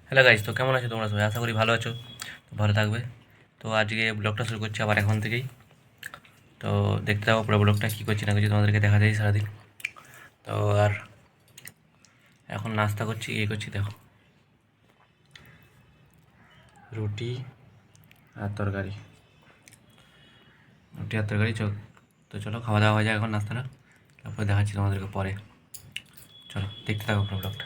Hello guys, তো কেমন আছো তোমরা সবাই? আশা করি ভালো আছো, তো ভালো থাকবে। তো আজকে ব্লগটা শুরু করছি আবার এখন থেকেই। তো দেখতে থাকো পুরো ব্লগটা, কী করছি না করছি তোমাদেরকে দেখা যায় সারাদিন। তো আর এখন নাস্তা করছি, করছি দেখো, রুটি আর তরকারি, তো চলো খাওয়া দাওয়া হয়ে যায় এখন নাস্তাটা, তারপরে দেখাচ্ছি তোমাদেরকে পরে। চলো দেখতে থাকো পুরো ব্লগটা।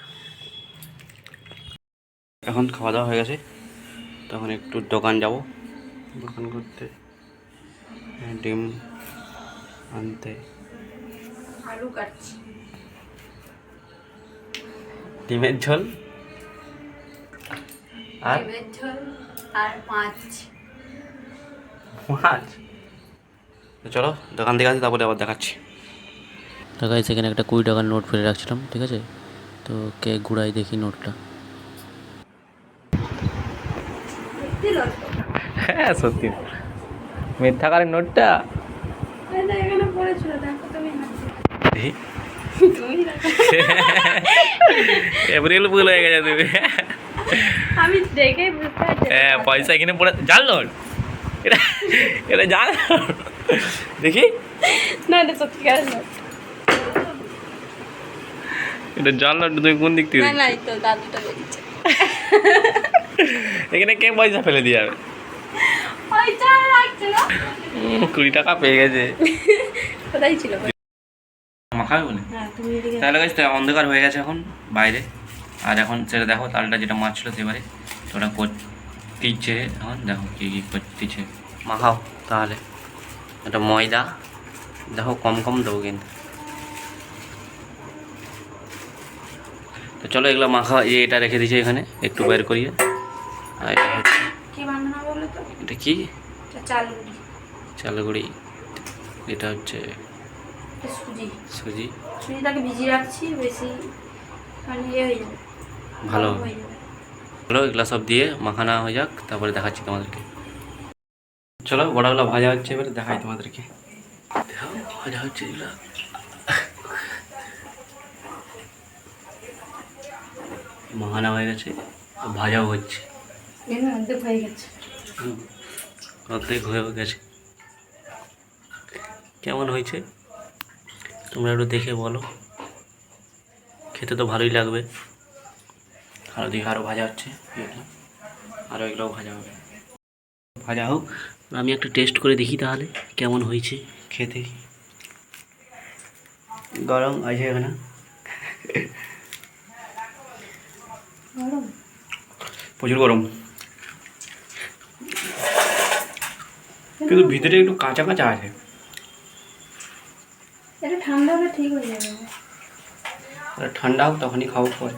এখন খাওয়া দাওয়া হয়ে গেছে, তখন একটু দোকান যাব, দোকান করতে ডিম আনতে, আলু কাটছি, ডিমের ঝোল আর ডিমের ঝোল আর মাছ। তো চলো দোকান থেকে আসি, তারপরে আবার দেখাচ্ছি। তো গাইস, এখানে একটা 20 টাকার নোট ফেলে রাখছিলাম, ঠিক আছে? তো কে ঘুরাই দেখি নোটটা। হ্যাঁ সত্যি, মিথ্যাকারের নোটটা এখানে পড়েছিল, দেখো তুমি দেখি। এপ্রিল ফুল হয়ে গেছে তুমি। আমি দেখেই বুঝতে পারছি। হ্যাঁ, পয়সা এখানে পড়ে জাল নোট, এটা এটা জাল নোট। দেখি, না এটা সত্যিকার নোট। এটা জাল নোট, তুমি কোন দিক থেকে? না না, এই তো দাদুটা বেরিয়েছে। এখানে কে পয়সা ফেলে দিয়ে যাবে? পয়সা লাগছে না। 20 টাকা পেয়ে গেছে। কোথায় ছিল? মাখাবে বলে। হ্যাঁ তুমি এদিকে। তাহলে গাইস, তো অন্ধকার হয়ে গেছে এখন বাইরে, আর এখন সেটা দেখো তালটা যেটা মাছ ছিল সেবারে, তো ওটা করতেইছে এখন, দেখো কী কী করতেছে। মাখাও তাহলে, এটা ময়দা দেখো কম কম দেবো কিন্তু। তো চলো এগুলো মাখা, এটা রেখে দিয়েছি এখানে একটু বের করিয়ে। আর এটা হচ্ছে, কি বানানো বলো তো? এটা কি? চালগুড়ি। চালগুড়ি। এটা হচ্ছে সুজি। সুজি। সুজিটাকে ভিজিয়ে রাখছি, বেশি মানে ইয়ে হয়ে যাবে, ভালো হয়ে যাবে। চলো এগুলো সব দিয়ে মাখানা হয়ে যাক, তারপরে দেখাচ্ছি তোমাদেরকে। চলো বড়াগুলো ভাজা হচ্ছে, এবারে দেখাই তোমাদেরকে। দেখো ভাজা হচ্ছে এগুলো, মাখানা হয়ে গেছে, ভাজাও হচ্ছে। এর মধ্যে হয়ে গেছে। অর্ধেক হয়েও গেছে। কেমন হয়েছে তোমরা একটু দেখে বলো, খেতে তো ভালোই লাগবে। আরও দিকে আরও ভাজা হচ্ছে, আরও এগুলোও ভাজা হবে। ভাজা হোক, আমি একটা টেস্ট করে দেখি তাহলে কেমন হয়েছে খেতে। গরম আছে এখানে, প্রচুর গরম, কিন্তু ভিতরে একটু কাঁচা কাঁচা আছে। এটা ঠান্ডা হলে ঠিক হয়ে যাবে। ঠান্ডা হোক তখনই খাবো পরে।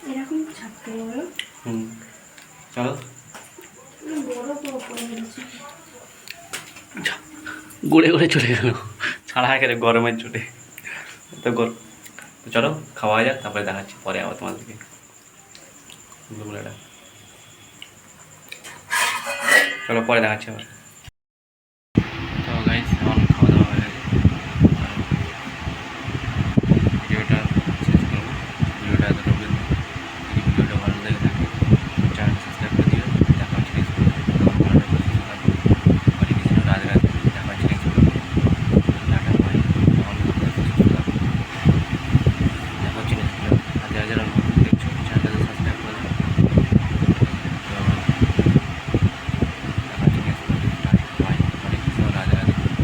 এরকম ছাড়তে হবে। চলো, বড় বড় করে দিয়েছি। গড়ে গড়ে চলে গেল, ছাড়া গেলে গরমের চোটে, তো গরম। তো চলো খাওয়া যাক, তারপরে দেখাচ্ছি পরে আবার তোমাদেরকে। চলো পরে দেখাচ্ছি আবার।